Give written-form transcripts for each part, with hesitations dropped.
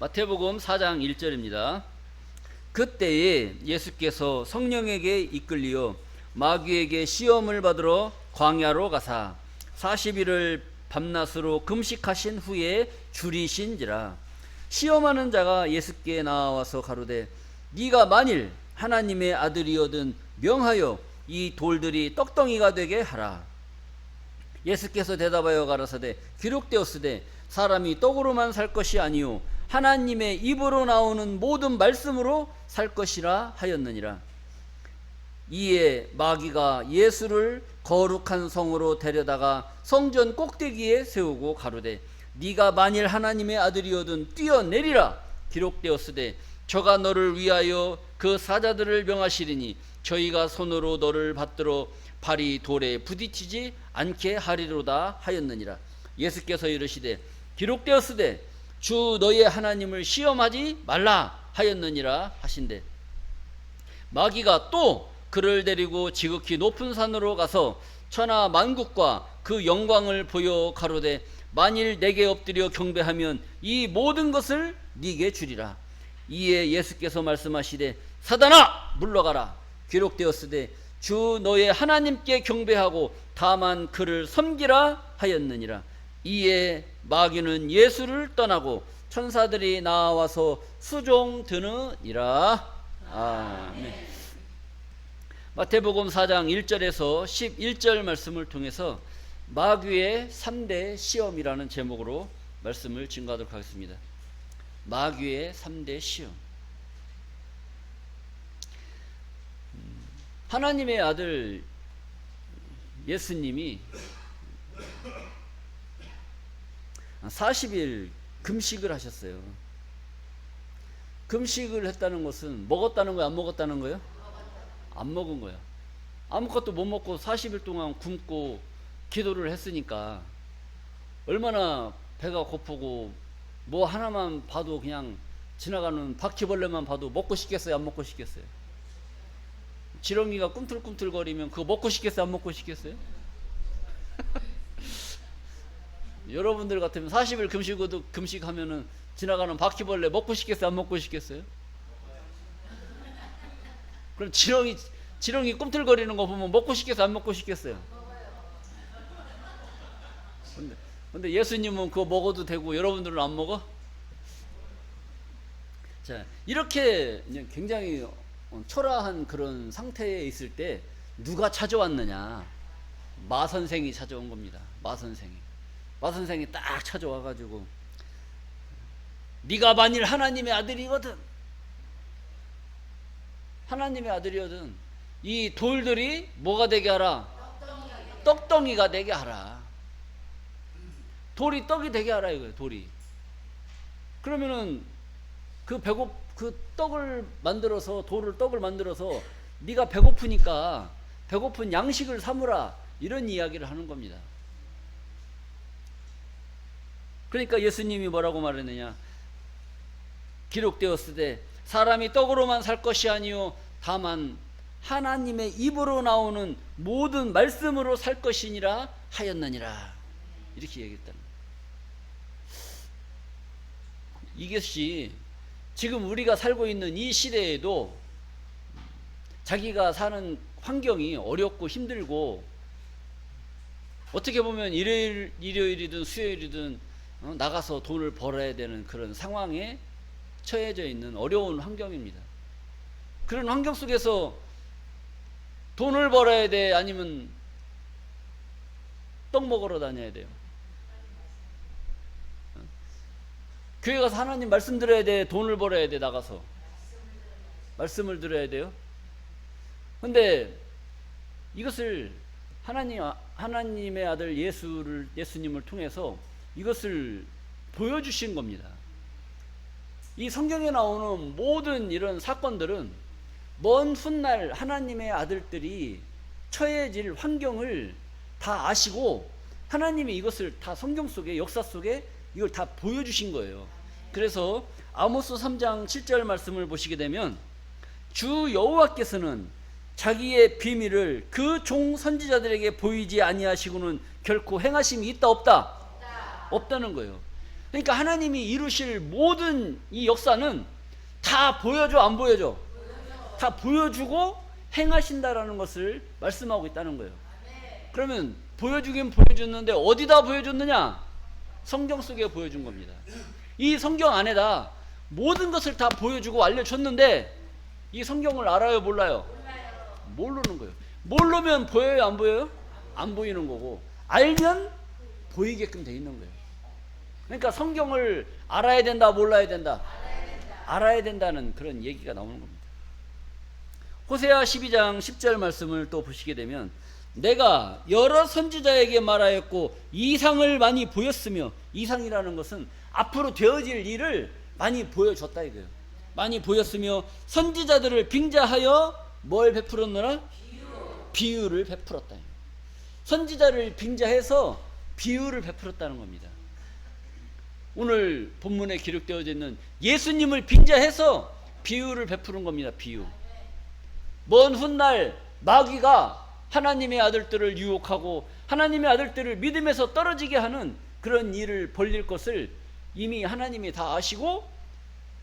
마태복음 4장 1절입니다. 그때에 예수께서 성령에게 이끌리어 마귀에게 시험을 받으러 광야로 가사 40일을 밤낮으로 금식하신 후에 줄이신지라. 시험하는 자가 예수께 나와서 가로되 네가 만일 하나님의 아들이거든 명하여 이 돌들이 떡덩이가 되게 하라. 예수께서 대답하여 가라사대 기록되었으되 사람이 떡으로만 살 것이 아니요 하나님의 입으로 나오는 모든 말씀으로 살 것이라 하였느니라. 이에 마귀가 예수를 거룩한 성으로 데려다가 성전 꼭대기에 세우고 가로되 네가 만일 하나님의 아들이거든 뛰어내리라. 기록되었으되 저가 너를 위하여 그 사자들을 명하시리니 저희가 손으로 너를 받들어 발이 돌에 부딪히지 않게 하리로다 하였느니라. 예수께서 이르시되 기록되었으되 주 너의 하나님을 시험하지 말라 하였느니라 하신대. 마귀가 또 그를 데리고 지극히 높은 산으로 가서 천하 만국과 그 영광을 보여 가로되 만일 내게 엎드려 경배하면 이 모든 것을 네게 주리라. 이에 예수께서 말씀하시되 사단아 물러가라. 기록되었으되 주 너의 하나님께 경배하고 다만 그를 섬기라 하였느니라. 이에 마귀는 예수를 떠나고 천사들이 나와서 수종드느니라. 아멘. 마태복음 4장 1절에서 11절 말씀을 통해서 마귀의 3대 시험이라는 제목으로 말씀을 증거하도록 하겠습니다. 마귀의 3대 시험. 하나님의 아들 예수님이 40일 금식을 하셨어요. 금식을 했다는 것은 먹었다는 거예요? 안 먹었다는 거예요? 안 먹은 거예요. 아무것도 못 먹고 40일 동안 굶고 기도를 했으니까 얼마나 배가 고프고 뭐 하나만 봐도 그냥 지나가는 바퀴벌레만 봐도 먹고 싶겠어요? 안 먹고 싶겠어요? 지렁이가 꿈틀꿈틀거리면 그거 먹고 싶겠어요? 안 먹고 싶겠어요? 여러분들 같으면 40일 금식하면은 지나가는 바퀴벌레 먹고 싶겠어요? 안 먹고 싶겠어요? 그럼 지렁이 꿈틀거리는 거 보면 먹고 싶겠어요? 안 먹고 싶겠어요? 근데 예수님은 그거 먹어도 되고 여러분들은 안 먹어? 자, 이렇게 굉장히 초라한 그런 상태에 있을 때 누가 찾아왔느냐? 마 선생이 찾아온 겁니다. 마 선생이 딱 찾아와가지고 네가 만일 하나님의 아들이거든 이 돌들이 뭐가 되게 하라? 떡덩이가 되게 하라. 돌이 떡이 되게 하라 이거예요. 돌이. 그러면은 그 떡을 만들어서 떡을 만들어서 네가 배고프니까 배고픈 양식을 삼으라 이런 이야기를 하는 겁니다. 그러니까 예수님이 뭐라고 말했느냐? 기록되었으되 사람이 떡으로만 살 것이 아니요 다만 하나님의 입으로 나오는 모든 말씀으로 살 것이니라 하였느니라. 이렇게 얘기했다는 거예요. 이것이 지금 우리가 살고 있는 이 시대에도 자기가 사는 환경이 어렵고 힘들고 어떻게 보면 일요일이든 수요일이든 나가서 돈을 벌어야 되는 그런 상황에 처해져 있는 어려운 환경입니다. 그런 환경 속에서 돈을 벌어야 돼? 아니면 떡 먹으러 다녀야 돼요? 교회 가서 하나님 말씀 들어야 돼? 돈을 벌어야 돼? 나가서 말씀을 들어야 돼요? 근데 이것을 하나님의 아들 예수님을 통해서 이것을 보여주신 겁니다. 이 성경에 나오는 모든 이런 사건들은 먼 훗날 하나님의 아들들이 처해질 환경을 다 아시고 하나님이 이것을 다 성경 속에 역사 속에 이걸 다 보여주신 거예요. 그래서 아모스 3장 7절 말씀을 보시게 되면 주 여호와께서는 자기의 비밀을 그 종 선지자들에게 보이지 아니하시고는 결코 행하심이 있다 없다? 없다는 거예요. 그러니까 하나님이 이루실 모든 이 역사는 다 보여줘, 안 보여줘? 다 보여주고 행하신다라는 것을 말씀하고 있다는 거예요. 그러면 보여주긴 보여줬는데 어디다 보여줬느냐? 성경 속에 보여준 겁니다. 이 성경 안에다 모든 것을 다 보여주고 알려줬는데 이 성경을 알아요, 몰라요? 모르는 거예요. 모르면 보여요, 안 보여요? 안 보이는 거고, 알면 보이게끔 돼 있는 거예요. 그러니까 성경을 알아야 된다, 몰라야 된다? 알아야 된다는 그런 얘기가 나오는 겁니다. 호세아 12장 10절 말씀을 또 보시게 되면, 내가 여러 선지자에게 말하였고 이상을 많이 보였으며, 이상이라는 것은 앞으로 되어질 일을 많이 보여줬다 이거예요. 많이 보였으며 선지자들을 빙자하여 뭘 베풀었느라? 비유를 베풀었다. 선지자를 빙자해서 비유를 베풀었다는 겁니다. 오늘 본문에 기록되어져 있는 예수님을 빙자해서 비유를 베푸는 겁니다. 비유. 먼 훗날 마귀가 하나님의 아들들을 유혹하고 하나님의 아들들을 믿음에서 떨어지게 하는 그런 일을 벌릴 것을 이미 하나님이 다 아시고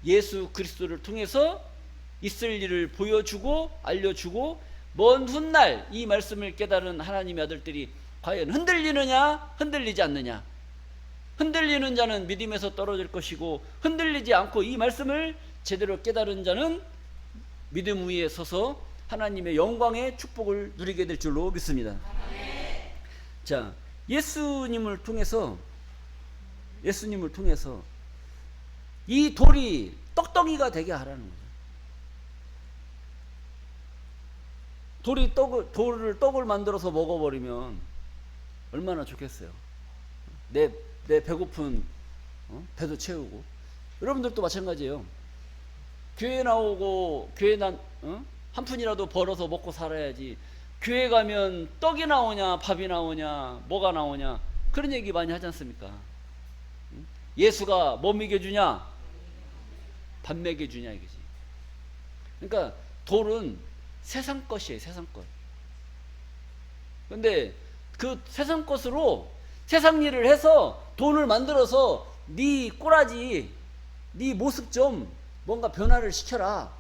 예수 그리스도를 통해서 있을 일을 보여주고 알려주고, 먼 훗날 이 말씀을 깨달은 하나님의 아들들이 과연 흔들리느냐 흔들리지 않느냐, 흔들리는 자는 믿음에서 떨어질 것이고 흔들리지 않고 이 말씀을 제대로 깨달은 자는 믿음 위에 서서 하나님의 영광의 축복을 누리게 될 줄로 믿습니다. 자, 예수님을 통해서 이 돌이 떡덩이가 되게 하라는 거예요. 떡을 만들어서 먹어버리면 얼마나 좋겠어요. 내 배고픈 배도 채우고. 여러분들도 마찬가지예요. 교회 나오고 한 푼이라도 벌어서 먹고 살아야지. 교회 가면 떡이 나오냐 밥이 나오냐 뭐가 나오냐 그런 얘기 많이 하지 않습니까? 예수가 뭐 먹여주냐? 밥 먹여주냐 이거지. 그러니까 돌은 세상 것이에요. 세상 것. 근데 그 세상 것으로 세상 일을 해서 돈을 만들어서 네 꼬라지, 네 모습 좀 뭔가 변화를 시켜라.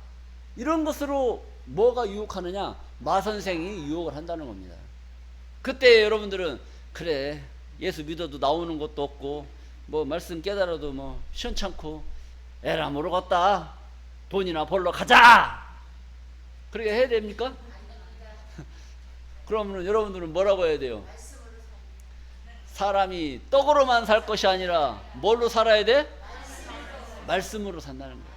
이런 것으로 뭐가 유혹하느냐? 마선생이 유혹을 한다는 겁니다. 그때 여러분들은 그래 예수 믿어도 나오는 것도 없고 뭐 말씀 깨달아도 뭐 시원찮고 에라 모르겠다. 돈이나 벌러 가자. 그렇게 해야 됩니까? 그러면 여러분들은 뭐라고 해야 돼요? 사람이 떡으로만 살 것이 아니라 뭘로 살아야 돼? 말씀으로 산다는 거예요.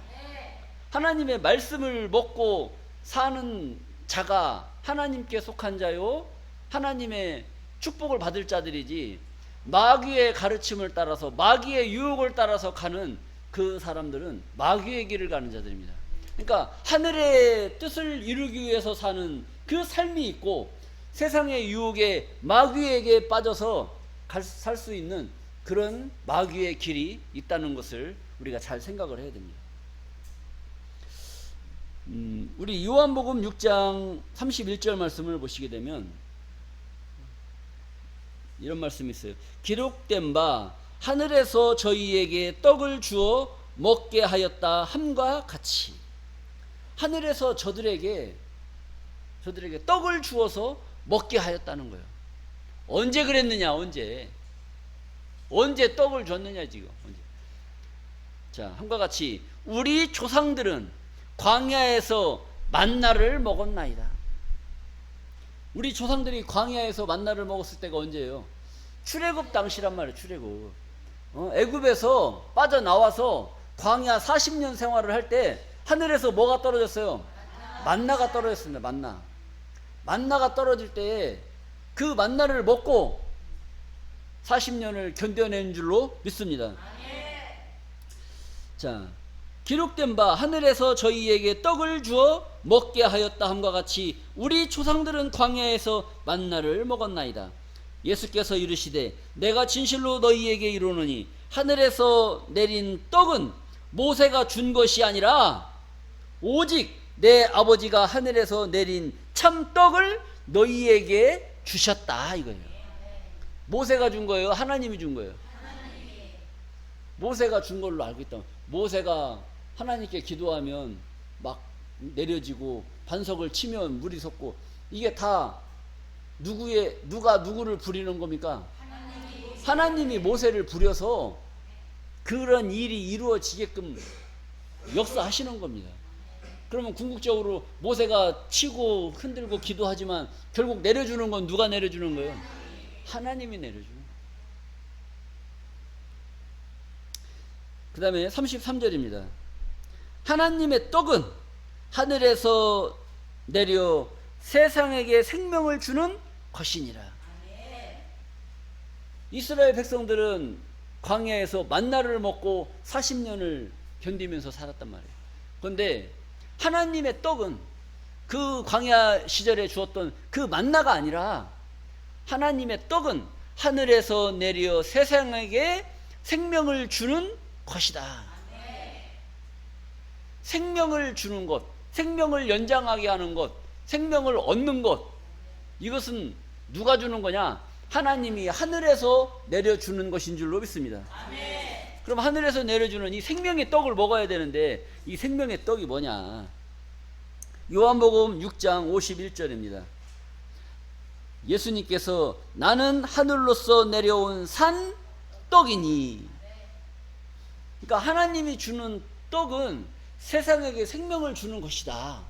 하나님의 말씀을 먹고 사는 자가 하나님께 속한 자요, 하나님의 축복을 받을 자들이지, 마귀의 가르침을 따라서 마귀의 유혹을 따라서 가는 그 사람들은 마귀의 길을 가는 자들입니다. 그러니까 하늘의 뜻을 이루기 위해서 사는 그 삶이 있고, 세상의 유혹에 마귀에게 빠져서 살 수 있는 그런 마귀의 길이 있다는 것을 우리가 잘 생각을 해야 됩니다. 우리 요한복음 6장 31절 말씀을 보시게 되면 이런 말씀이 있어요. 기록된 바 하늘에서 저희에게 떡을 주어 먹게 하였다 함과 같이. 하늘에서 저들에게 떡을 주어서 먹게 하였다는 거예요. 언제 그랬느냐? 언제 떡을 줬느냐 지금. 언제. 자, 함과 같이 우리 조상들은 광야에서 만나를 먹었나이다. 우리 조상들이 광야에서 만나를 먹었을 때가 언제예요? 출애굽 당시란 말이에요. 출애굽. 애굽에서 빠져나와서 광야 40년 생활을 할 때 하늘에서 뭐가 떨어졌어요? 만나가 떨어졌습니다. 만나가 떨어질 때 그 만나를 먹고 40년을 견뎌낸 줄로 믿습니다. 자, 기록된 바 하늘에서 저희에게 떡을 주어 먹게 하였다 함과 같이 우리 조상들은 광야에서 만나를 먹었나이다. 예수께서 이르시되 내가 진실로 너희에게 이르노니 하늘에서 내린 떡은 모세가 준 것이 아니라 오직 내 아버지가 하늘에서 내린 참 떡을 너희에게 주셨다 이거예요. 모세가 준 거예요? 하나님이 준 거예요? 모세가 준 걸로 알고 있다. 모세가 하나님께 기도하면 막 내려지고 반석을 치면 물이 솟고, 이게 다 누가 누구를 부리는 겁니까? 하나님이 모세를 부려서 그런 일이 이루어지게끔 역사하시는 겁니다. 그러면 궁극적으로 모세가 치고 흔들고 기도하지만 결국 내려주는 건 누가 내려주는 거예요? 하나님이 내려주는 거예요. 그 다음에 33절입니다. 하나님의 떡은 하늘에서 내려 세상에게 생명을 주는 것이니라. 이스라엘 백성들은 광야에서 만나를 먹고 40년을 견디면서 살았단 말이에요. 그런데 하나님의 떡은 그 광야 시절에 주었던 그 만나가 아니라, 하나님의 떡은 하늘에서 내려 세상에게 생명을 주는 것이다. 생명을 주는 것, 생명을 연장하게 하는 것, 생명을 얻는 것, 이것은 누가 주는 거냐? 하나님이 하늘에서 내려주는 것인 줄로 믿습니다. 그럼 하늘에서 내려주는 이 생명의 떡을 먹어야 되는데, 이 생명의 떡이 뭐냐? 요한복음 6장 51절입니다. 예수님께서 나는 하늘로서 내려온 산 떡이니. 그러니까 하나님이 주는 떡은 세상에게 생명을 주는 것이다.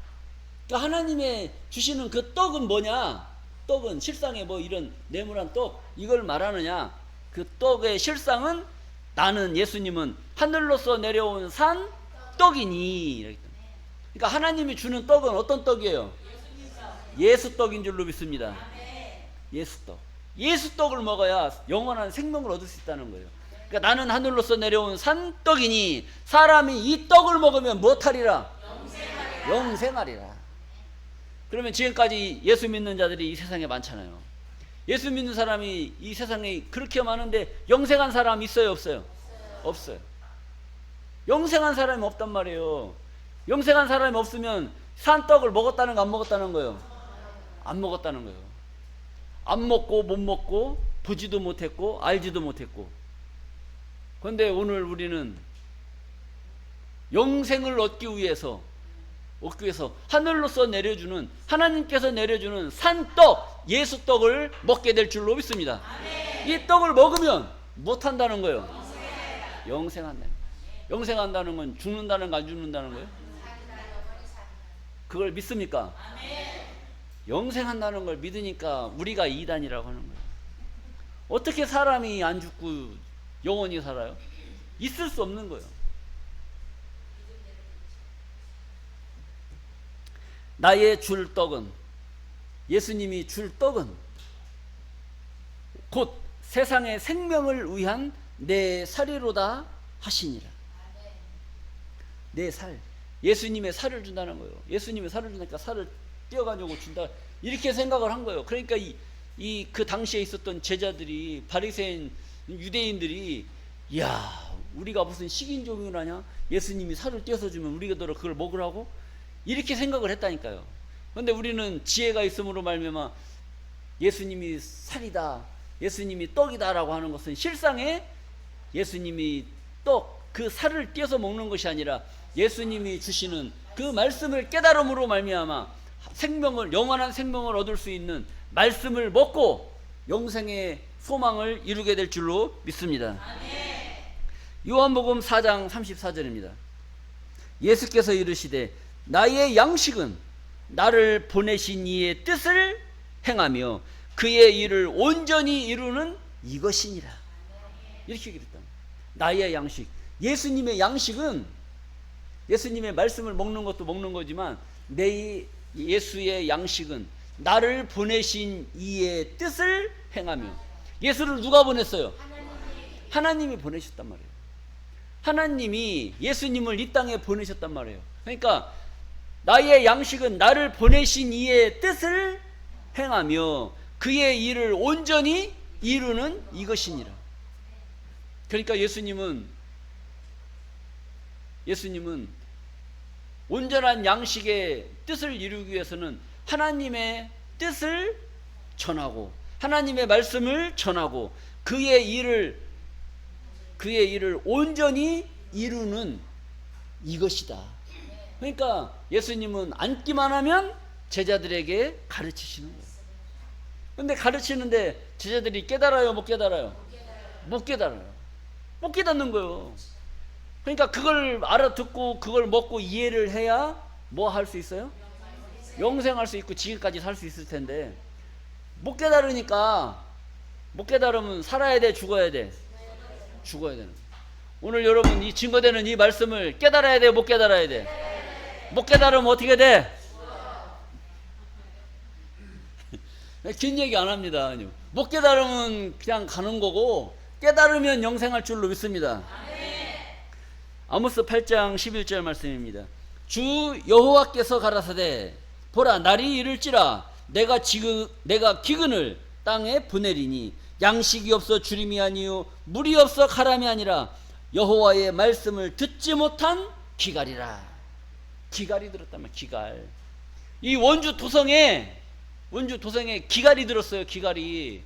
그러니까 하나님의 주시는 그 떡은 뭐냐? 떡은 실상에 뭐 이런 네모난 떡, 이걸 말하느냐? 그 떡의 실상은 나는, 예수님은 하늘로서 내려온 산 떡이니. 그러니까 하나님이 주는 떡은 어떤 떡이에요? 예수 떡인 줄로 믿습니다. 예수 떡. 예수 떡을 먹어야 영원한 생명을 얻을 수 있다는 거예요. 그러니까 나는 하늘로서 내려온 산 떡이니 사람이 이 떡을 먹으면 무엇하리라? 영생하리라. 그러면 지금까지 예수 믿는 자들이 이 세상에 많잖아요. 예수 믿는 사람이 이 세상에 그렇게 많은데 영생한 사람 있어요, 없어요? 없어요. 영생한 사람이 없단 말이에요. 영생한 사람이 없으면 산떡을 먹었다는 거, 안 먹었다는 거예요? 안 먹었다는 거예요. 안 먹고 못 먹고 보지도 못했고 알지도 못했고. 그런데 오늘 우리는 영생을 얻기 위해서 하늘로서 내려주는, 하나님께서 내려주는 산떡, 예수떡을 먹게 될 줄로 믿습니다. 이 떡을 먹으면 못한다는 거예요? 영생한다. 영생한다는 건 죽는다는 거, 안 죽는다는 거예요? 그걸 믿습니까? 영생한다는 걸 믿으니까 우리가 이단이라고 하는 거예요. 어떻게 사람이 안 죽고 영원히 살아요? 있을 수 없는 거예요. 나의 줄 떡은, 예수님이 줄 떡은 곧 세상의 생명을 위한 내 살이로다 하시니라. 내 살, 예수님의 살을 준다는 거예요. 예수님의 살을 주니까 살을 떼어가지고 준다, 이렇게 생각을 한 거예요. 그러니까 그 당시에 있었던 제자들이, 바리새인 유대인들이, 야, 우리가 무슨 식인종이라냐? 예수님이 살을 떼어서 주면 우리가 그걸 먹으라고? 이렇게 생각을 했다니까요. 그런데 우리는 지혜가 있음으로 말미암아 예수님이 살이다, 예수님이 떡이다라고 하는 것은 실상에 예수님이 떡, 그 살을 떼어서 먹는 것이 아니라 예수님이 주시는 그 말씀을 깨달음으로 말미암아 생명을, 영원한 생명을 얻을 수 있는 말씀을 먹고 영생의 소망을 이루게 될 줄로 믿습니다. 요한복음 4장 34절입니다. 예수께서 이르시되 나의 양식은 나를 보내신 이의 뜻을 행하며 그의 일을 온전히 이루는 이것이니라. 이렇게 얘기했다. 나의 양식, 예수님의 양식은, 예수님의 말씀을 먹는 것도 먹는 거지만 예수의 양식은 나를 보내신 이의 뜻을 행하며. 예수를 누가 보냈어요? 하나님이 보내셨단 말이에요. 하나님이 예수님을 이 땅에 보내셨단 말이에요. 그러니까 나의 양식은 나를 보내신 이의 뜻을 행하며 그의 일을 온전히 이루는 이것이니라. 그러니까 예수님은 온전한 양식의 뜻을 이루기 위해서는 하나님의 뜻을 전하고 하나님의 말씀을 전하고 그의 일을 그의 일을 온전히 이루는 이것이다. 그러니까 예수님은 앉기만 하면 제자들에게 가르치시는 거예요. 근데 가르치는데 제자들이 깨달아요, 못 깨달아요? 못 깨달아요. 못 깨닫는 거예요. 그러니까 그걸 알아듣고 그걸 먹고 이해를 해야 뭐 할 수 있어요? 영생할 수 있고 지금까지 살 수 있을 텐데, 못 깨달으니까, 못 깨달으면 살아야 돼, 죽어야 돼? 죽어야 되는 거예요. 오늘 여러분 이 증거되는 이 말씀을 깨달아야 돼, 못 깨달아야 돼? 못 깨달으면 어떻게 돼? 긴 얘기 안 합니다. 못 깨달으면 그냥 가는 거고, 깨달으면 영생할 줄로 믿습니다. 아모스 8장 11절 말씀입니다. 주 여호와께서 가라사대 보라 날이 이를지라 내가 기근을 땅에 보내리니 양식이 없어 주림이 아니요 물이 없어 가람이 아니라 여호와의 말씀을 듣지 못한 기갈이라. 기갈이 들었다면 기갈. 이 원주 도성에 기갈이 들었어요. 기갈이.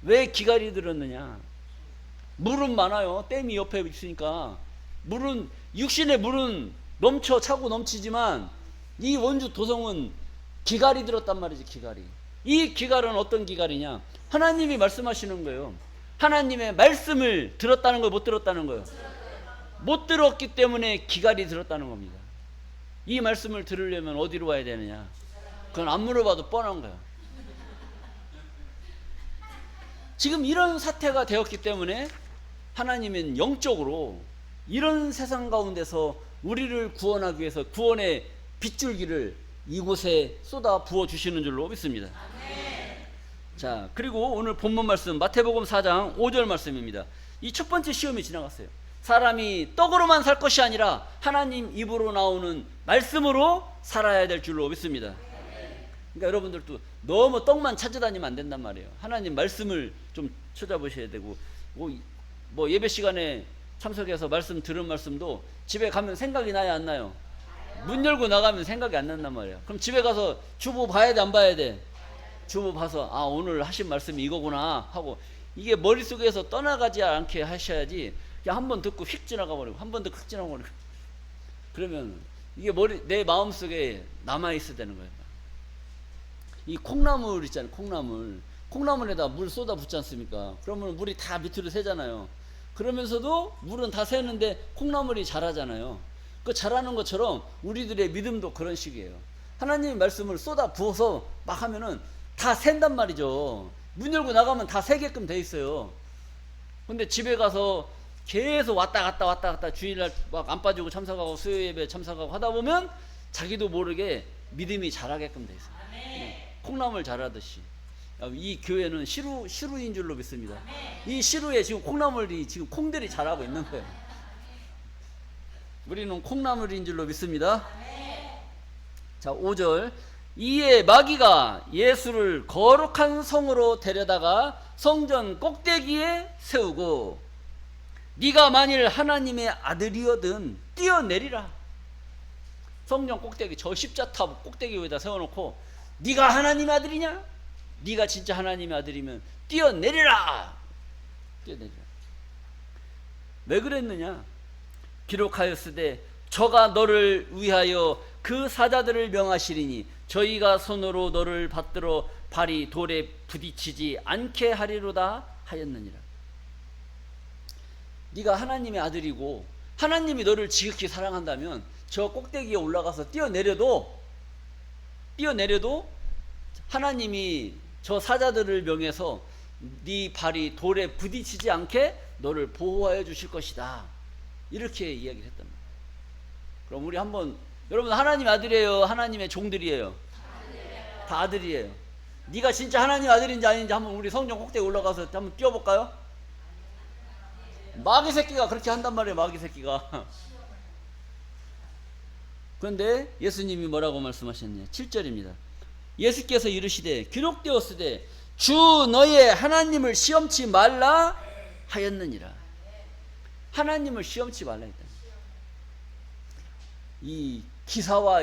왜 기갈이 들었느냐? 물은 많아요. 댐이 옆에 있으니까. 물은, 육신의 물은 차고 넘치지만 이 원주 도성은 기갈이 들었단 말이지. 기갈이. 이 기갈은 어떤 기갈이냐? 하나님이 말씀하시는 거예요. 하나님의 말씀을 들었다는 거예요, 못 들었다는 거예요? 못 들었기 때문에 기갈이 들었다는 겁니다. 이 말씀을 들으려면 어디로 와야 되느냐? 그건 안 물어봐도 뻔한 거야. 지금 이런 사태가 되었기 때문에 하나님은 영적으로 이런 세상 가운데서 우리를 구원하기 위해서 구원의 빗줄기를 이곳에 쏟아 부어 주시는 줄로 믿습니다. 자, 그리고 오늘 본문 말씀 마태복음 4장 5절 말씀입니다. 이 첫 번째 시험이 지나갔어요. 사람이 떡으로만 살 것이 아니라 하나님 입으로 나오는 말씀으로 살아야 될 줄로 믿습니다. 그러니까 여러분들도 너무 떡만 찾아다니면 안 된단 말이에요. 하나님 말씀을 좀 찾아보셔야 되고, 뭐 예배 시간에 참석해서 말씀 들은 말씀도 집에 가면 생각이 나요, 안 나요? 문 열고 나가면 생각이 안 난단 말이에요. 그럼 집에 가서 주보 봐야 돼, 안 봐야 돼? 주보 봐서 아, 오늘 하신 말씀이 이거구나 하고, 이게 머릿속에서 떠나가지 않게 하셔야지 그냥 한 번 듣고 휙 지나가 버리고 한 번 듣고 휙 지나가 버리고, 그러면 이게 내 마음속에 남아있어야 되는 거예요. 이 콩나물 있잖아요. 콩나물에다 물 쏟아 붓지 않습니까? 그러면 물이 다 밑으로 새잖아요. 그러면서도 물은 다 새는데 콩나물이 자라잖아요. 그 자라는 것처럼 우리들의 믿음도 그런 식이에요. 하나님의 말씀을 쏟아 부어서 막 하면은 다 샌단 말이죠. 문 열고 나가면 다 새게끔 돼 있어요. 근데 집에 가서 계속 왔다 갔다 주일날 막 안 빠지고 참석하고 수요 예배 참석하고 하다 보면 자기도 모르게 믿음이 자라게끔 돼 있어요. 콩나물 자라듯이. 이 교회는 시루인 줄로 믿습니다. 이 시루에 지금 콩나물이, 지금 콩들이 자라고 있는 거예요. 우리는 콩나물인 줄로 믿습니다. 자, 5절. 이에 마귀가 예수를 거룩한 성으로 데려다가 성전 꼭대기에 세우고 네가 만일 하나님의 아들이거든 뛰어내리라. 성전 꼭대기, 저 십자탑 꼭대기 위에다 세워놓고 네가 하나님의 아들이냐? 네가 진짜 하나님의 아들이면 뛰어내리라. 뛰어내리라. 왜 그랬느냐? 기록하였으되 저가 너를 위하여 그 사자들을 명하시리니 저희가 손으로 너를 받들어 발이 돌에 부딪히지 않게 하리로다 하였느니라. 네가 하나님의 아들이고 하나님이 너를 지극히 사랑한다면 저 꼭대기에 올라가서 뛰어내려도 하나님이 저 사자들을 명해서 네 발이 돌에 부딪히지 않게 너를 보호하여 주실 것이다. 이렇게 이야기를 했단 말이에요. 그럼 우리 한번, 여러분 하나님 아들이에요? 하나님의 종들이에요? 다 아들이에요. 네가 진짜 하나님 아들인지 아닌지 한번 우리 성전 꼭대기 올라가서 한번 뛰어볼까요? 마귀 새끼가 그렇게 한단 말이에요. 마귀 새끼가. 그런데 예수님이 뭐라고 말씀하셨냐? 7절입니다. 예수께서 이르시되 기록되었으되 주 너의 하나님을 시험치 말라 하였느니라. 하나님을 시험치 말라 했다. 이 기사와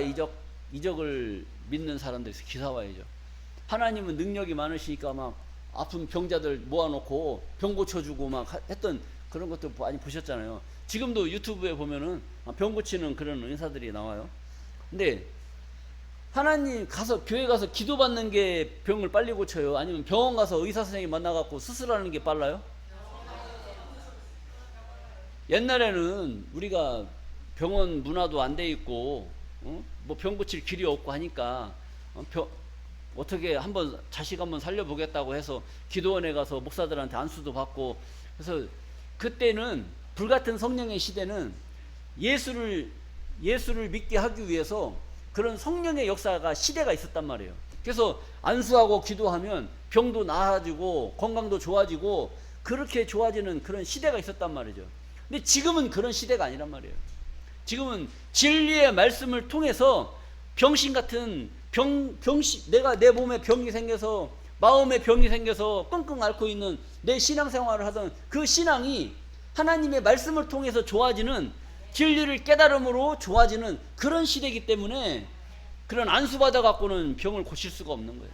이적을 믿는 사람들 있어요. 기사와 이적. 하나님은 능력이 많으시니까 막 아픈 병자들 모아놓고 병 고쳐주고 막 했던 그런 것도 많이 보셨잖아요. 지금도 유튜브에 보면은 병 고치는 그런 의사들이 나와요. 근데 하나님 가서 교회 가서 기도받는 게 병을 빨리 고쳐요? 아니면 병원 가서 의사 선생님 만나갖고 수술하는 게 빨라요? 옛날에는 우리가 병원 문화도 안 돼 있고 뭐 병 고칠 길이 없고 하니까 어떻게 한번 자식 한번 살려보겠다고 해서 기도원에 가서 목사들한테 안수도 받고, 그래서 그때는 불같은 성령의 시대는 예수를 믿게 하기 위해서 그런 성령의 역사가 시대가 있었단 말이에요. 그래서 안수하고 기도하면 병도 나아지고 건강도 좋아지고 그렇게 좋아지는 그런 시대가 있었단 말이죠. 근데 지금은 그런 시대가 아니란 말이에요. 지금은 진리의 말씀을 통해서 병신 같은 내가 내 몸에 병이 생겨서 마음에 병이 생겨서 끙끙 앓고 있는 내 신앙생활을 하던 그 신앙이 하나님의 말씀을 통해서 좋아지는, 진리를 깨달음으로 좋아지는 그런 시대이기 때문에 그런 안수받아 갖고는 병을 고칠 수가 없는 거예요.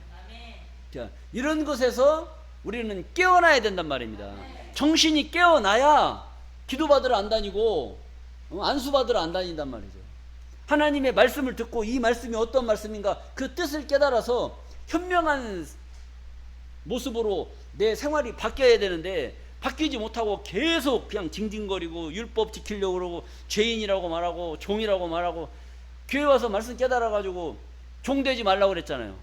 자, 이런 것에서 우리는 깨어나야 된단 말입니다. 정신이 깨어나야 기도받으러 안 다니고 안수받으러 안 다닌단 말이죠. 하나님의 말씀을 듣고 이 말씀이 어떤 말씀인가 그 뜻을 깨달아서 현명한 모습으로 내 생활이 바뀌어야 되는데, 바뀌지 못하고 계속 그냥 징징거리고 율법 지키려고 그러고 죄인이라고 말하고 종이라고 말하고, 교회 와서 말씀 깨달아 가지고 종 되지 말라고 그랬잖아요.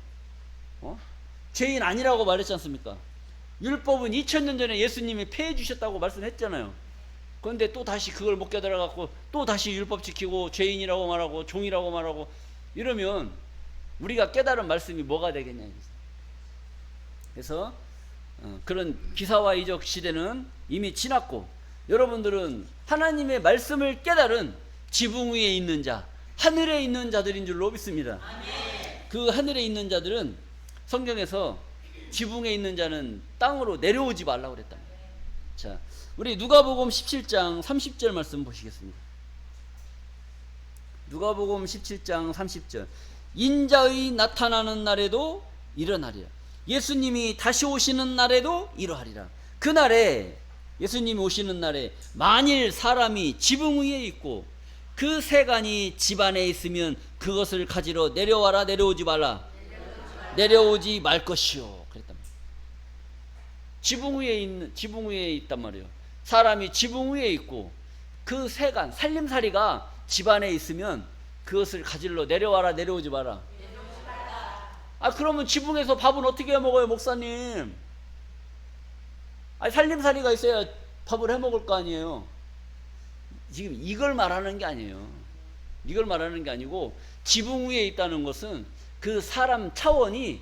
죄인 아니라고 말했지 않습니까? 율법은 2000년 전에 예수님이 폐해 주셨다고 말씀했잖아요. 그런데 또 다시 그걸 못 깨달아 갖고 또 다시 율법 지키고 죄인이라고 말하고 종이라고 말하고 이러면 우리가 깨달은 말씀이 뭐가 되겠냐. 그래서 그런 기사와 이적 시대는 이미 지났고, 여러분들은 하나님의 말씀을 깨달은 지붕 위에 있는 자, 하늘에 있는 자들인 줄로 믿습니다. 그 하늘에 있는 자들은 성경에서 지붕에 있는 자는 땅으로 내려오지 말라고 그랬답니다. 자, 우리 누가복음 17장 30절 말씀 보시겠습니다. 누가복음 17장 30절. 인자의 나타나는 날에도 일어나리라. 예수님이 다시 오시는 날에도 이러하리라. 그날에, 예수님이 오시는 날에 만일 사람이 지붕 위에 있고 그 세간이 집 안에 있으면 그것을 가지러 내려와라. 내려오지 말라. 내려오지 말 것이요. 그랬단 말이에요. 지붕 위에 있단 말이에요. 사람이 지붕 위에 있고 그 세간, 살림살이가 집 안에 있으면 그것을 가지러 내려와라. 내려오지 마라. 그러면 지붕에서 밥은 어떻게 해 먹어요, 목사님? 살림살이가 있어야 밥을 해 먹을 거 아니에요. 지금 이걸 말하는 게 아니에요. 이걸 말하는 게 아니고, 지붕 위에 있다는 것은 그 사람 차원이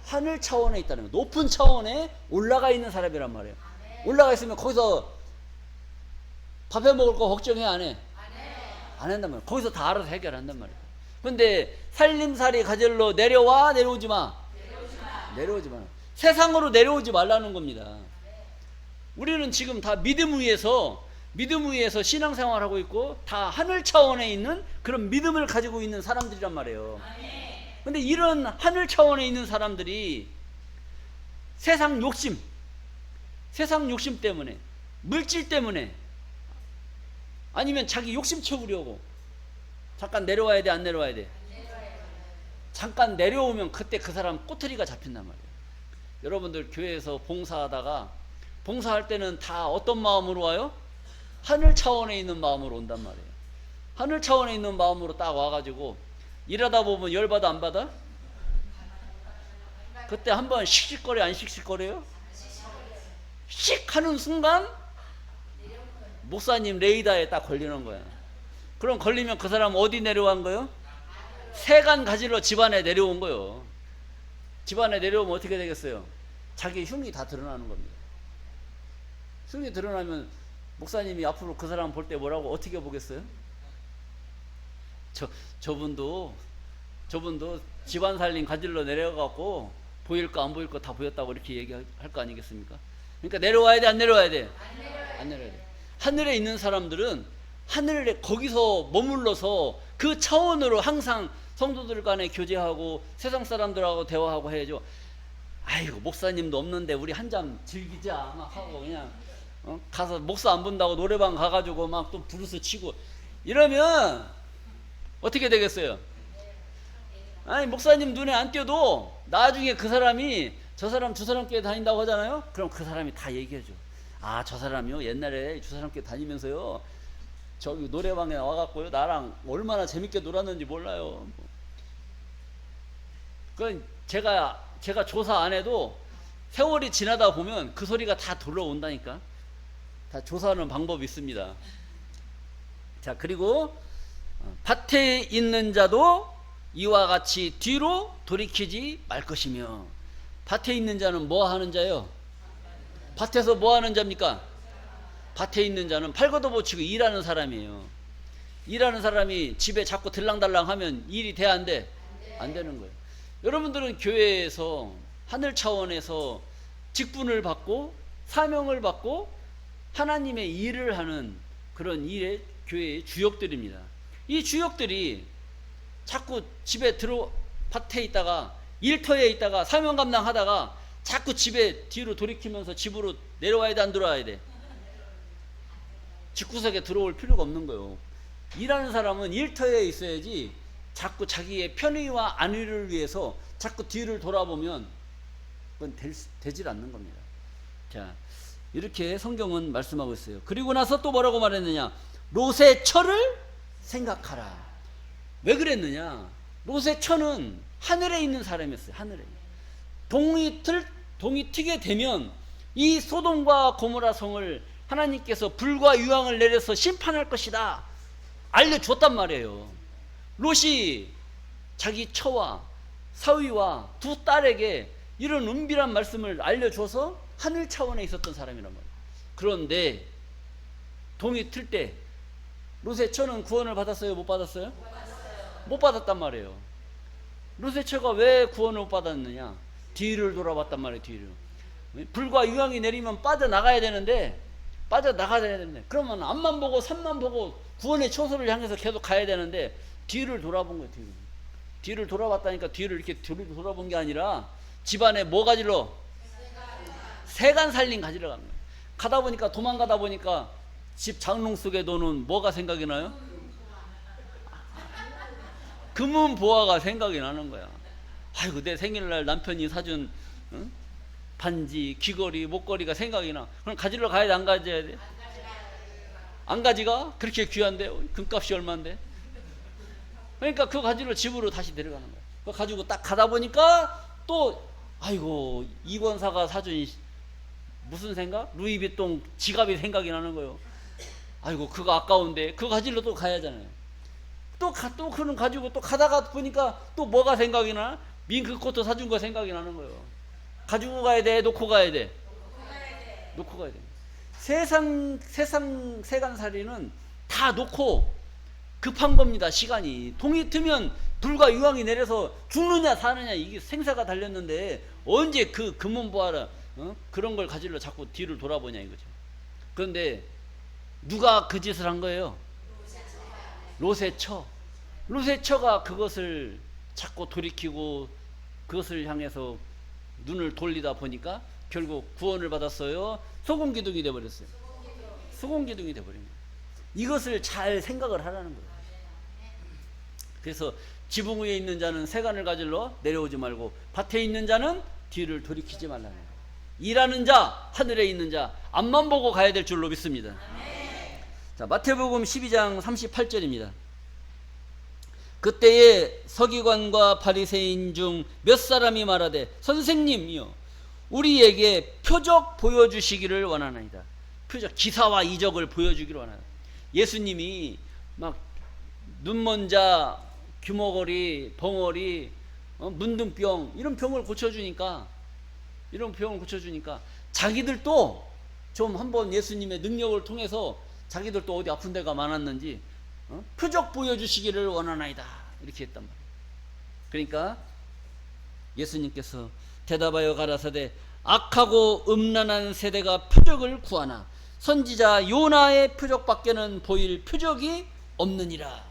하늘 차원에 있다는 거예요. 높은 차원에 올라가 있는 사람이란 말이에요. 올라가 있으면 거기서 밥 해 먹을 거 걱정해, 안 해? 안 한단 말이에요. 거기서 다 알아서 해결한단 말이에요. 근데 살림살이 가지러 내려와. 내려오지 마. 내려오지 마. 세상으로 내려오지 말라는 겁니다. 우리는 지금 다 믿음 위에서 신앙생활하고 있고 다 하늘 차원에 있는 그런 믿음을 가지고 있는 사람들이란 말이에요. 근데 이런 하늘 차원에 있는 사람들이 세상 욕심 때문에, 물질 때문에, 아니면 자기 욕심 채우려고 잠깐 내려와야 돼, 안 내려와야 돼? 잠깐 내려오면 그때 그 사람 꼬투리가 잡힌단 말이에요. 여러분들 교회에서 봉사하다가, 봉사할 때는 다 어떤 마음으로 와요? 하늘 차원에 있는 마음으로 온단 말이에요. 하늘 차원에 있는 마음으로 딱 와가지고 일하다 보면 열받아, 안 받아? 그때 한번 씩씩거려, 안 씩씩거려요? 씩 하는 순간 목사님 레이더에 딱 걸리는 거야. 그럼 걸리면 그 사람 어디 내려간 거예요? 세간 가지러 집안에 내려온 거예요. 집안에 내려오면 어떻게 되겠어요? 자기 흉이 다 드러나는 겁니다. 흉이 드러나면 목사님이 앞으로 그 사람 볼 때 뭐라고 어떻게 보겠어요? 저분도 집안 살림 가지러 내려가고 보일 거 안 보일 거 다 보였다고 이렇게 얘기할 거 아니겠습니까? 그러니까 내려와야 돼, 안 내려와야 돼? 안 내려와야 돼. 하늘에 있는 사람들은 하늘에 거기서 머물러서 그 차원으로 항상 성도들 간에 교제하고 세상 사람들하고 대화하고 해야죠. 아이고 목사님도 없는데 우리 한 잔 즐기자 막 하고 그냥 가서 목사 안 본다고 노래방 가가지고 막 또 브루스 치고 이러면 어떻게 되겠어요? 아니 목사님 눈에 안 띄어도 나중에 그 사람이 저 사람 저 사람 교회 다닌다고 하잖아요. 그럼 그 사람이 다 얘기해줘. 아, 저 사람이요 옛날에 저 사람 교회 다니면서요 저기 노래방에 와갖고요 나랑 얼마나 재밌게 놀았는지 몰라요. 그건 제가 조사 안 해도 세월이 지나다 보면 그 소리가 다 들어온다니까. 다 조사하는 방법이 있습니다. 자, 그리고 밭에 있는 자도 이와 같이 뒤로 돌이키지 말 것이며. 밭에 있는 자는 뭐 하는 자예요? 밭에서 뭐 하는 자입니까? 밭에 있는 자는 팔 걷어붙이고 일하는 사람이에요. 일하는 사람이 집에 자꾸 들랑달랑 하면 일이 돼 안 돼? 안 되는 거예요. 여러분들은 교회에서 하늘 차원에서 직분을 받고 사명을 받고 하나님의 일을 하는 그런 일의 교회의 주역들입니다. 이 주역들이 자꾸 집에 밭에 있다가 일터에 있다가 사명 감당하다가 자꾸 집에 뒤로 돌이키면서 집으로 내려와야 돼, 안 들어와야 돼? 집구석에 들어올 필요가 없는 거예요. 일하는 사람은 일터에 있어야지 자꾸 자기의 편의와 안위를 위해서 자꾸 뒤를 돌아보면 그건 되질 않는 겁니다. 자, 이렇게 성경은 말씀하고 있어요. 그리고 나서 또 뭐라고 말했느냐? 롯의 처를 생각하라. 왜 그랬느냐? 롯의 처는 하늘에 있는 사람이었어요. 하늘에. 동이 트게 되면 이 소돔과 고모라 성을 하나님께서 불과 유황을 내려서 심판할 것이다 알려줬단 말이에요. 롯이 자기 처와 사위와 두 딸에게 이런 은밀한 말씀을 알려줘서 하늘 차원에 있었던 사람이란 말이에요. 그런데 동이 틀 때 롯의 처는 구원을 받았어요? 못 받았어요? 못 받았단 말이에요. 롯의 처가 왜 구원을 못 받았느냐? 뒤를 돌아봤단 말이에요. 뒤를. 불과 유황이 내리면 빠져나가야 되는데 그러면 앞만 보고 산만 보고 구원의 처소를 향해서 계속 가야 되는데 뒤를 돌아본 거예요. 뒤를 돌아봤다니까. 뒤를 이렇게 뒤를 돌아본 게 아니라 집안에 뭐 가지러? 세간살림 가지러 간 거예요. 가다 보니까 도망가다 보니까 집 장롱 속에 놓는 뭐가 생각이 나요? 금은 보화가 생각이 나는 거야. 아이고 내 생일날 남편이 사준 반지, 귀걸이, 목걸이가 생각이 나. 그럼 가지러 가야 돼, 안 가져야 돼? 안 가지가? 그렇게 귀한데? 금값이 얼마인데? 그러니까 그거 가지러 집으로 다시 데려가는 거야. 그거 가지고 딱 가다 보니까 또 아이고 이권사가 사준 무슨 생각? 루이비통 지갑이 생각이 나는 거예요. 아이고 그거 아까운데 그거 가지러 또 가야 하잖아요. 또 그는 가지고 또 가다가 보니까 또 뭐가 생각이 나? 밍크코트 사준 거 생각이 나는 거예요. 가지고 가야 돼? 놓고 가야 돼? 놓고 가야 돼. 세상 세간살이는 다 놓고 급한 겁니다. 시간이. 동이 트면 불과 유황이 내려서 죽느냐 사느냐 이게 생사가 달렸는데 언제 그 금은 보아라 그런 걸 가지러 자꾸 뒤를 돌아보냐 이거죠. 그런데 누가 그 짓을 한 거예요? 롯의 처. 롯의 처가 그것을 자꾸 돌이키고 그것을 향해서 눈을 돌리다 보니까 결국 구원을 받았어요. 소금기둥이 되어버렸어요. 소금기둥이 되어버린 거예요. 이것을 잘 생각을 하라는 거예요. 그래서 지붕 위에 있는 자는 세간을 가지러 내려오지 말고 밭에 있는 자는 뒤를 돌이키지 말라는 거예요. 일하는 자, 하늘에 있는 자, 앞만 보고 가야 될 줄로 믿습니다. 자, 마태복음 12장 38절입니다. 그때에 서기관과 바리새인 중 몇 사람이 말하되 선생님이요 우리에게 표적 보여주시기를 원하나이다. 표적, 기사와 이적을 보여주기를 원하다. 예수님이 막 눈먼 자, 규모거리, 벙어리, 문둥병 이런 병을 고쳐주니까 자기들도 좀 한번 예수님의 능력을 통해서 자기들도 어디 아픈 데가 많았는지 표적 보여주시기를 원하나이다 이렇게 했단 말이에요. 그러니까 예수님께서 대답하여 가라사대 악하고 음란한 세대가 표적을 구하나 선지자 요나의 표적밖에는 보일 표적이 없느니라.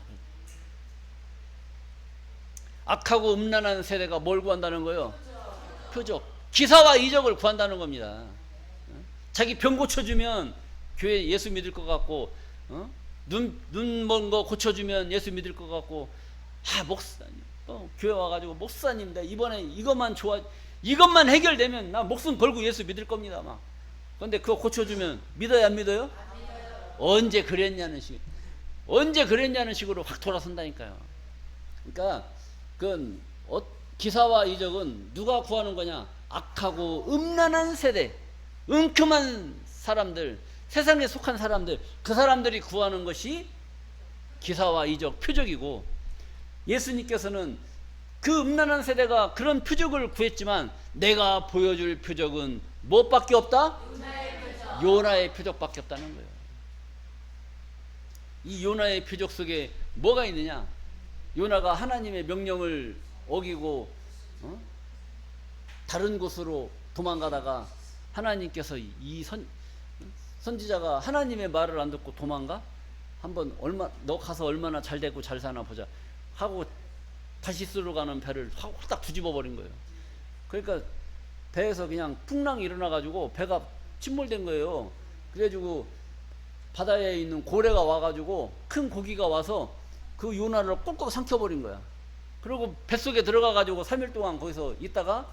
악하고 음란한 세대가 뭘 구한다는 거예요? 표적, 기사와 이적을 구한다는 겁니다. 자기 병 고쳐주면 교회 예수 믿을 것 같고, 눈 먼 거 고쳐주면 예수 믿을 것 같고, 목사님, 교회 와가지고 목사님, 나 이번에 이것만 해결되면 나 목숨 걸고 예수 믿을 겁니다. 막. 근데 그거 고쳐주면 믿어요, 안 믿어요? 안 믿어요. 언제 그랬냐는 식으로 확 돌아선다니까요. 그러니까 그건 기사와 이적은 누가 구하는 거냐? 악하고 음란한 세대, 은큼한 사람들, 세상에 속한 사람들, 그 사람들이 구하는 것이 기사와 이적, 표적이고, 예수님께서는 그 음란한 세대가 그런 표적을 구했지만 내가 보여줄 표적은 무엇밖에 없다? 요나의 표적밖에 없다는 거예요. 이 요나의 표적 속에 뭐가 있느냐? 요나가 하나님의 명령을 어기고 다른 곳으로 도망가다가 하나님께서 이 선지자가 하나님의 말을 안 듣고 도망가? 한번 너 가서 얼마나 잘 되고 잘 사나 보자 하고 다시스로 가는 배를 확 뒤집어 버린 거예요. 그러니까 배에서 그냥 풍랑이 일어나가지고 배가 침몰된 거예요. 그래가지고 바다에 있는 고래가 와가지고 큰 고기가 와서 그 요나를 꼭꼭 삼켜버린 거야. 그리고 뱃속에 들어가가지고 3일 동안 거기서 있다가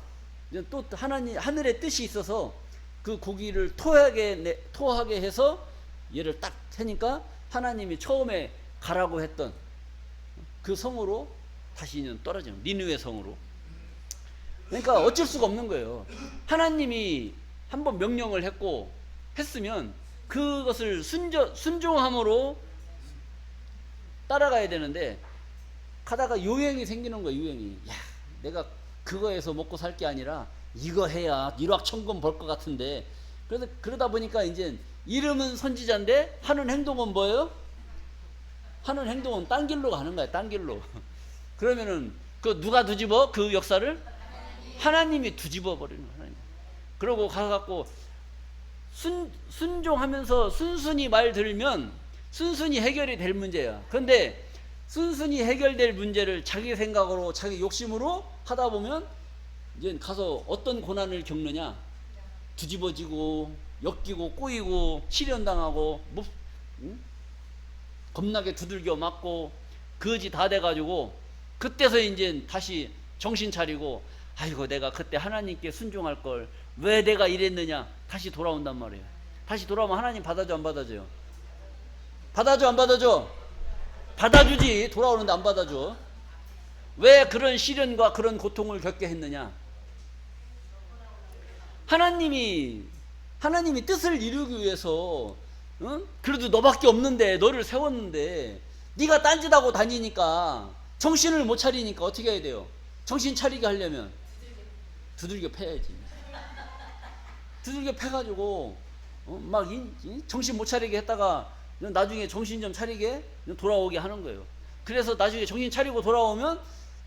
이제 또 하늘의 뜻이 있어서 그 고기를 토하게 해서 얘를 딱 해니까 하나님이 처음에 가라고 했던 그 성으로 다시는 떨어지는, 니느웨 성으로. 그러니까 어쩔 수가 없는 거예요. 하나님이 한번 명령을 했으면 그것을 순종함으로 따라가야 되는데, 가다가 요행이 생기는 거예요. 요행이. 내가 그거에서 먹고 살 게 아니라 이거 해야 일확천금 벌 것 같은데, 그래서 그러다 보니까 이제 이름은 선지자인데 하는 행동은 뭐예요? 하는 행동은 딴 길로 가는 거야. 딴 길로. 그러면은 그 누가 뒤집어? 그 역사를 하나님이 뒤집어 버리는 거야. 그러고 가서 순종하면서 순순히 말 들으면 순순히 해결이 될 문제야. 그런데 순순히 해결될 문제를 자기 생각으로, 자기 욕심으로 하다 보면 이제 가서 어떤 고난을 겪느냐? 뒤집어지고 엮이고 꼬이고 시련당하고 겁나게 두들겨 맞고 거지 다 돼가지고, 그때서 이제 다시 정신 차리고, 아이고 내가 그때 하나님께 순종할 걸 왜 내가 이랬느냐, 다시 돌아온단 말이에요. 다시 돌아오면 하나님 받아줘, 안 받아줘요? 받아줘, 안 받아줘? 받아주지. 돌아오는데 안 받아줘. 왜 그런 시련과 그런 고통을 겪게 했느냐? 하나님이 뜻을 이루기 위해서, 그래도 너밖에 없는데, 너를 세웠는데 네가 딴짓하고 다니니까, 정신을 못 차리니까 어떻게 해야 돼요? 정신 차리게 하려면 두들겨 패야지. 두들겨 패가지고 막 정신 못 차리게 했다가 나중에 정신 좀 차리게 돌아오게 하는 거예요. 그래서 나중에 정신 차리고 돌아오면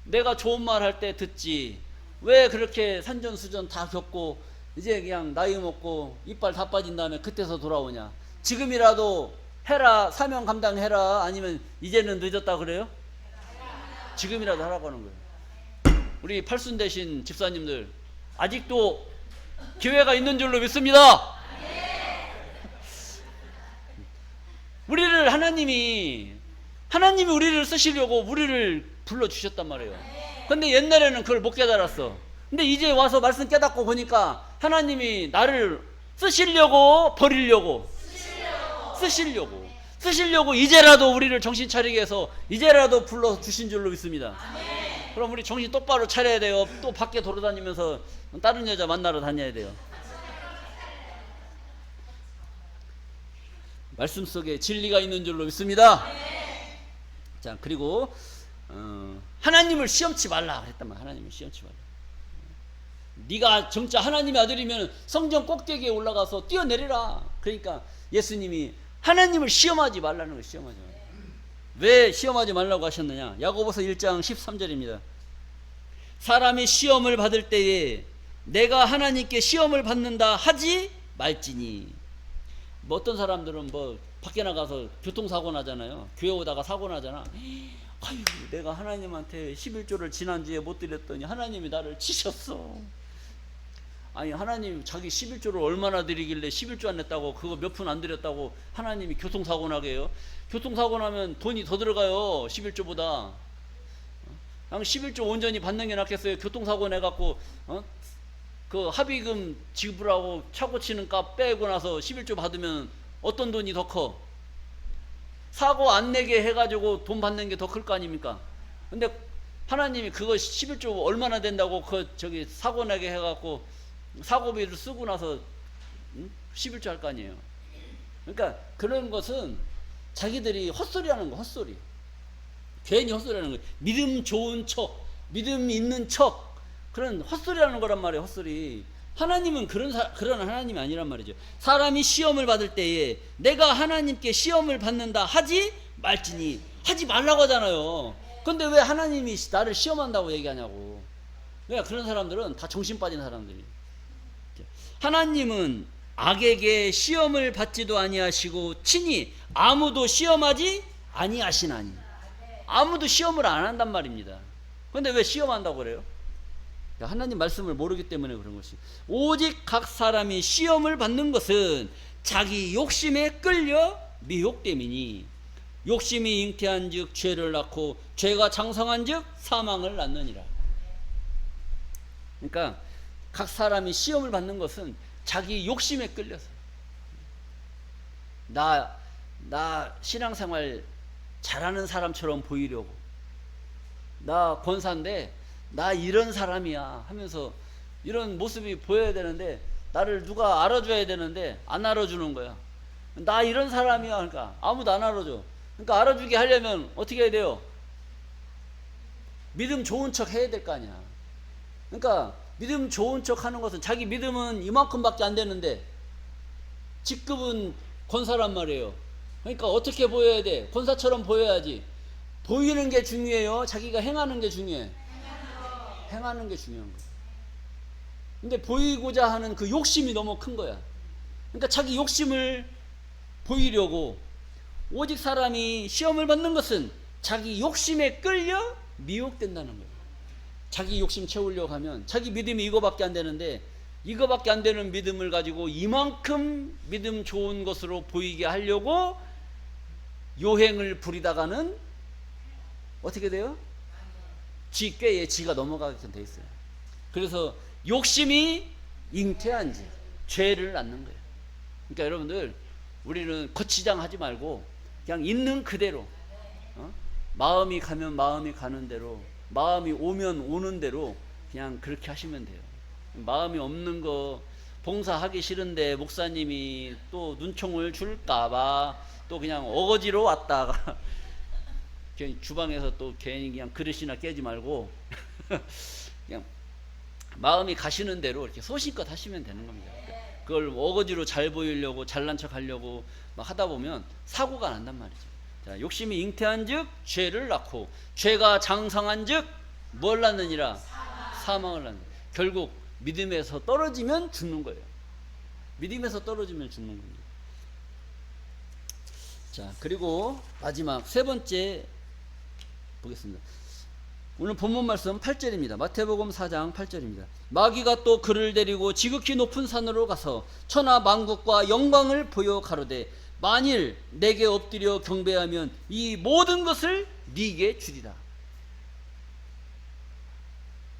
내가 좋은 말 할 때 듣지, 왜 그렇게 산전수전 다 겪고 이제 그냥 나이 먹고 이빨 다 빠진 다음에 그때서 돌아오냐? 지금이라도 해라, 사명 감당해라. 아니면 이제는 늦었다 그래요? 지금이라도 하라고 하는 거예요. 우리 팔순 되신 집사님들 아직도 기회가 있는 줄로 믿습니다. 우리를 하나님이 우리를 쓰시려고 우리를 불러주셨단 말이에요. 근데 옛날에는 그걸 못 깨달았어. 근데 이제 와서 말씀 깨닫고 보니까 하나님이 나를 쓰시려고 버리려고 쓰시려고 이제라도 우리를 정신 차리게 해서 이제라도 불러주신 줄로 믿습니다. 그럼 우리 정신 똑바로 차려야 돼요. 또 밖에 돌아다니면서 다른 여자 만나러 다녀야 돼요. 말씀 속에 진리가 있는 줄로 믿습니다. 자, 그리고 하나님을 시험치 말라 그랬단 말이야. 하나님을 시험치 말라. 네가 진짜 하나님의 아들이면 성전 꼭대기에 올라가서 뛰어내리라. 그러니까 예수님이 하나님을 시험하지 말라는 거예요. 시험하지 말라. 왜 시험하지 말라고 하셨느냐? 야고보서 1장 13절입니다. 사람이 시험을 받을 때에 내가 하나님께 시험을 받는다 하지 말지니. 뭐 어떤 사람들은 뭐 밖에 나가서 교통사고 나잖아요. 교회 오다가 사고 나잖아. 아유, 내가 하나님한테 11조를 지난주에 못 드렸더니 하나님이 나를 치셨어. 아니 하나님 자기 11조를 얼마나 드리길래 11조 안 냈다고 그거 몇 푼 안 드렸다고 하나님이 교통사고 나게 해요? 교통사고 나면 돈이 더 들어가요. 11조보다. 그냥 11조 온전히 받는 게 낫겠어요. 교통사고 내갖고 그 합의금 지불하고 차 고치는 값 빼고 나서 11조 받으면 어떤 돈이 더 커? 사고 안 내게 해가지고 돈 받는 게 더 클 거 아닙니까? 근데 하나님이 그거 11조 얼마나 된다고 그 저기 사고 내게 해갖고 사고비를 쓰고 나서 11조 할 거 아니에요. 그러니까 그런 것은 자기들이 헛소리 하는 거, 헛소리. 괜히 헛소리 하는 거예요. 믿음 좋은 척, 믿음 있는 척, 그런 헛소리 하는 거란 말이에요, 헛소리. 하나님은 그런 하나님이 아니란 말이죠. 사람이 시험을 받을 때에 내가 하나님께 시험을 받는다 하지 말지니, 하지 말라고 하잖아요. 근데 왜 하나님이 나를 시험한다고 얘기하냐고. 그러니까 그런 사람들은 다 정신 빠진 사람들이에요. 하나님은 악에게 시험을 받지도 아니하시고 친히 아무도 시험하지 아니하시나니. 아무도 시험을 안 한단 말입니다. 근데 왜 시험한다고 그래요? 하나님 말씀을 모르기 때문에 그런 것이. 오직 각 사람이 시험을 받는 것은 자기 욕심에 끌려 미혹됨이니 욕심이 잉태한 즉 죄를 낳고 죄가 장성한 즉 사망을 낳느니라. 그러니까 각 사람이 시험을 받는 것은 자기 욕심에 끌려서 나 신앙생활 잘하는 사람처럼 보이려고, 나 권사인데 나 이런 사람이야 하면서 이런 모습이 보여야 되는데 나를 누가 알아줘야 되는데 안 알아주는 거야. 나 이런 사람이야. 그러니까 아무도 안 알아줘. 그러니까 알아주게 하려면 어떻게 해야 돼요? 믿음 좋은 척 해야 될 거 아니야. 그러니까 믿음 좋은 척 하는 것은 자기 믿음은 이만큼밖에 안 되는데 직급은 권사란 말이에요. 그러니까 어떻게 보여야 돼? 권사처럼 보여야지. 보이는 게 중요해요? 자기가 행하는 게 중요해? 행하는 게 중요한 거야. 근데 보이고자 하는 그 욕심이 너무 큰 거야. 그러니까 자기 욕심을 보이려고. 오직 사람이 시험을 받는 것은 자기 욕심에 끌려 미혹된다는 거예요. 자기 욕심 채우려고 하면 자기 믿음이 이거밖에 안 되는데 이거밖에 안 되는 믿음을 가지고 이만큼 믿음 좋은 것으로 보이게 하려고 요행을 부리다가는 어떻게 돼요? 지 꾀에 지가 넘어가게 돼 있어요. 그래서 욕심이 잉태한지 죄를 낳는 거예요. 그러니까 여러분들, 우리는 거치장하지 말고 그냥 있는 그대로, 마음이 가면 마음이 가는 대로, 마음이 오면 오는 대로 그냥 그렇게 하시면 돼요. 마음이 없는 거, 봉사하기 싫은데 목사님이 또 눈총을 줄까봐 또 그냥 어거지로 왔다가 주방에서 또 괜히 그냥 그릇이나 깨지 말고 그냥 마음이 가시는 대로 이렇게 소신껏 하시면 되는 겁니다. 그걸 어거지로 잘 보이려고 잘난 척 하려고 막 하다 보면 사고가 난단 말이죠. 자, 욕심이 잉태한 즉 죄를 낳고 죄가 장성한 즉 뭘 낳느니라? 사망을 낳는. 결국 믿음에서 떨어지면 죽는 거예요. 믿음에서 떨어지면 죽는 겁니다. 자, 그리고 마지막 세 번째 보겠습니다. 오늘 본문 말씀 8절입니다. 마태복음 4장 8절입니다. 마귀가 또 그를 데리고 지극히 높은 산으로 가서 천하 만국과 영광을 보여 가로되 만일 내게 엎드려 경배하면 이 모든 것을 네게 주리라.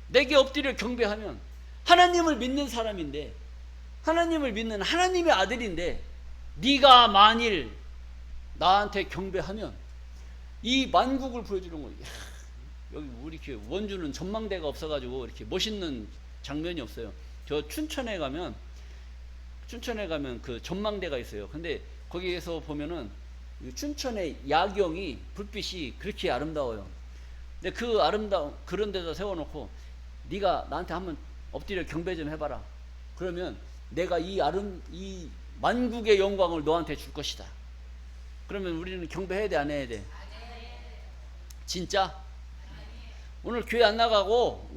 내게 엎드려 경배하면, 하나님을 믿는 사람인데, 하나님을 믿는 하나님의 아들인데 네가 만일 나한테 경배하면 이 만국을 보여주는 거예요. 여기 우리 교회 원주는 전망대가 없어가지고 이렇게 멋있는 장면이 없어요. 저 춘천에 가면 그 전망대가 있어요. 근데 거기에서 보면은 춘천의 야경이, 불빛이 그렇게 아름다워요. 근데 그 아름다운 그런 데다 세워놓고 네가 나한테 한번 엎드려 경배 좀 해봐라. 그러면 내가 이 만국의 영광을 너한테 줄 것이다. 그러면 우리는 경배해야 돼, 안 해야 돼? 진짜? 오늘 교회 안 나가고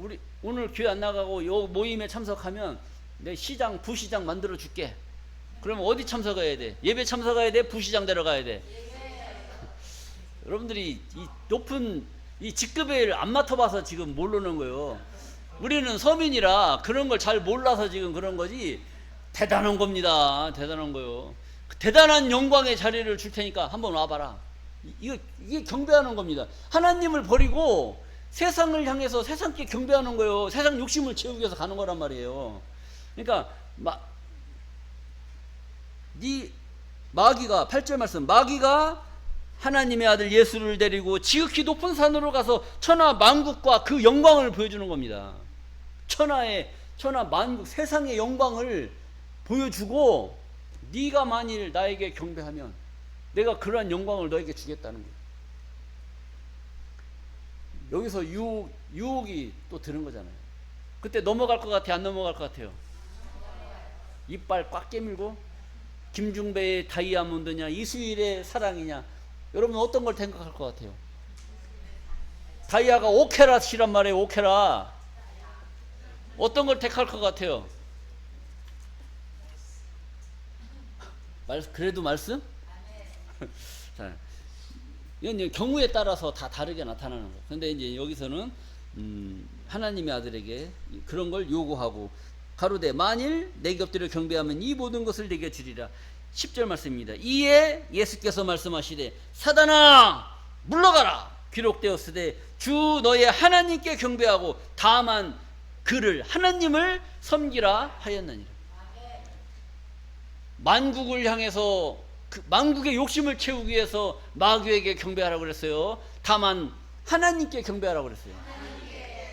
요 모임에 참석하면 내 시장, 부시장 만들어 줄게. 그러면 어디 참석해야 돼? 예배 참석해야 돼? 부시장 데려가야 돼? 여러분들이 이 높은 이 직급을 안 맡아봐서 지금 모르는 거예요. 우리는 서민이라 그런 걸 잘 몰라서 지금 그런 거지. 대단한 겁니다. 대단한 거요. 대단한 영광의 자리를 줄 테니까 한번 와봐라. 이게 경배하는 겁니다. 하나님을 버리고 세상을 향해서 세상께 경배하는 거예요. 세상 욕심을 채우기 위해서 가는 거란 말이에요. 그러니까 마귀가 8절 말씀, 마귀가 하나님의 아들 예수를 데리고 지극히 높은 산으로 가서 천하 만국과 그 영광을 보여주는 겁니다. 천하 만국 세상의 영광을 보여주고, 네가 만일 나에게 경배하면 내가 그러한 영광을 너에게 주겠다는 거예요. 여기서 유혹이 또 드는 거잖아요. 그때 넘어갈 것 같아요? 안 넘어갈 것 같아요? 이빨 꽉 깨물고 김중배의 다이아몬드냐 이수일의 사랑이냐, 여러분 어떤 걸 생각할 것 같아요? 다이아가 5캐럿이란 말이에요. 5캐럿. 어떤 걸 택할 것 같아요? 그래도 말씀? 자, 이건 경우에 따라서 다 다르게 나타나는 거예요. 근데 이제 여기서는 하나님의 아들에게 그런 걸 요구하고, 가로되 만일 내게 엎드려 경배하면 이 모든 것을 내게 주리라. 10절 말씀입니다. 이에 예수께서 말씀하시되 사단아 물러가라. 기록되었으되 주 너의 하나님께 경배하고 다만 그를 하나님을 섬기라 하였느니라. 만국을 향해서 만국의 욕심을 채우기 위해서 마귀에게 경배하라고 그랬어요. 다만 하나님께 경배하라고 그랬어요.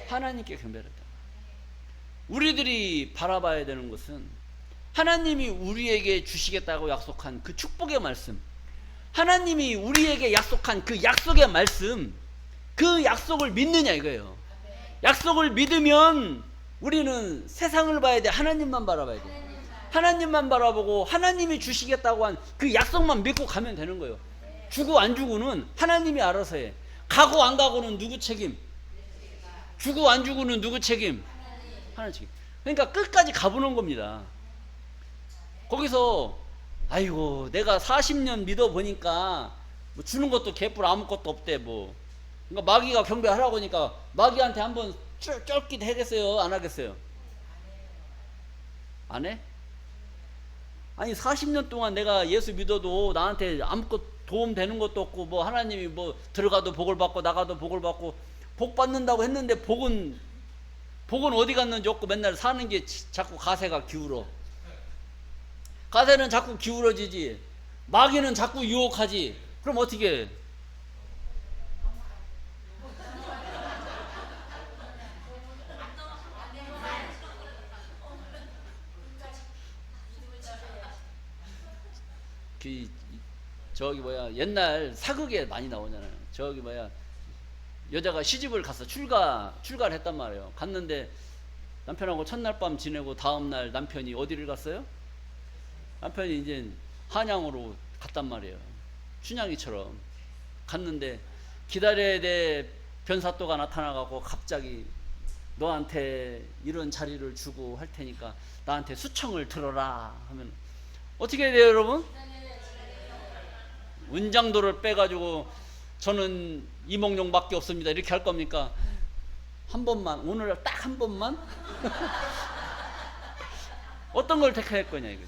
하나님께 경배하라. 우리들이 바라봐야 되는 것은 하나님이 우리에게 주시겠다고 약속한 그 축복의 말씀, 하나님이 우리에게 약속한 그 약속의 말씀, 그 약속을 믿느냐 이거예요. 약속을 믿으면 우리는 세상을 봐야 돼. 하나님만 바라봐야 돼. 하나님만 바라보고 하나님이 주시겠다고 한 그 약속만 믿고 가면 되는 거예요. 주고 안 주고는 하나님이 알아서 해. 가고 안 가고는 누구 책임? 주고 안 주고는 누구 책임? 하나님 책임. 그러니까 끝까지 가보는 겁니다. 거기서 아이고 내가 40년 믿어보니까 뭐 주는 것도 개뿔 아무것도 없대 뭐. 그러니까 마귀가 경배하라고 하니까 마귀한테 한번 쫄깃 해겠어요? 안 하겠어요? 안 해? 아니 40년 동안 내가 예수 믿어도 나한테 아무것도 도움 되는 것도 없고, 뭐 하나님이 뭐 들어가도 복을 받고 나가도 복을 받고 복 받는다고 했는데 복은 어디 갔는지 없고 맨날 사는 게 자꾸 가세가 기울어. 가세는 자꾸 기울어지지, 마귀는 자꾸 유혹하지. 그럼 어떻게 해? 저기 뭐야 옛날 사극에 많이 나오잖아요. 저기 뭐야 여자가 시집을 가서 출가를 했단 말이에요. 갔는데 남편하고 첫날 밤 지내고 다음날 남편이 어디를 갔어요? 남편이 이제 한양으로 갔단 말이에요. 춘향이처럼 갔는데 기다려야 돼. 변사또가 나타나가고 갑자기 너한테 이런 자리를 주고 할 테니까 나한테 수청을 들어라 하면 어떻게 해야 돼요 여러분? 은장도를 빼가지고 저는 이몽룡밖에 없습니다 이렇게 할 겁니까? 한 번만, 오늘 딱 한 번만? 어떤 걸 택할 거냐 이거.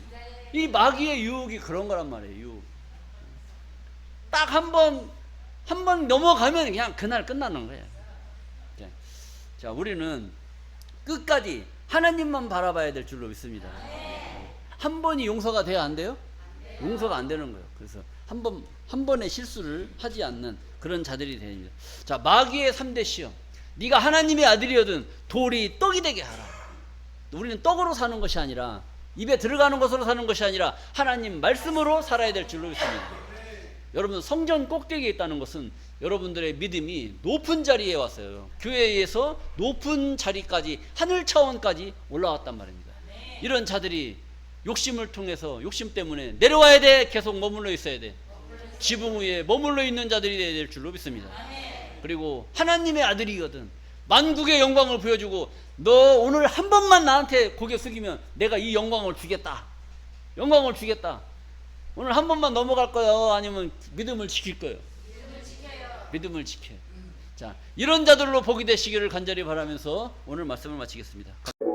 이 마귀의 유혹이 그런 거란 말이에요. 유혹. 딱 한 번 넘어가면 그냥 그날 끝나는 거예요. 자, 우리는 끝까지 하나님만 바라봐야 될 줄로 믿습니다. 한 번이 용서가 돼야 안 돼요? 용서가 안 되는 거예요. 그래서 한 번의 실수를 하지 않는 그런 자들이 됩니다. 자, 마귀의 3대 시험. 네가 하나님의 아들이거든 돌이 떡이 되게 하라. 우리는 떡으로 사는 것이 아니라, 입에 들어가는 것으로 사는 것이 아니라 하나님 말씀으로 살아야 될 줄로 믿습니다. 여러분, 성전 꼭대기에 있다는 것은 여러분들의 믿음이 높은 자리에 왔어요. 교회에서 높은 자리까지, 하늘 차원까지 올라왔단 말입니다. 이런 자들이 욕심을 통해서, 욕심 때문에 내려와야 돼? 계속 머물러 있어야 돼? 지붕 위에 머물러 있는 자들이 되어야 될 줄로 믿습니다. 그리고 하나님의 아들이거든 만국의 영광을 보여주고, 너 오늘 한 번만 나한테 고개 숙이면 내가 이 영광을 주겠다. 영광을 주겠다. 오늘 한 번만 넘어갈 거예요? 아니면 믿음을 지킬 거예요? 믿음을 지켜요. 자, 이런 자들로 복이 되시기를 간절히 바라면서 오늘 말씀을 마치겠습니다.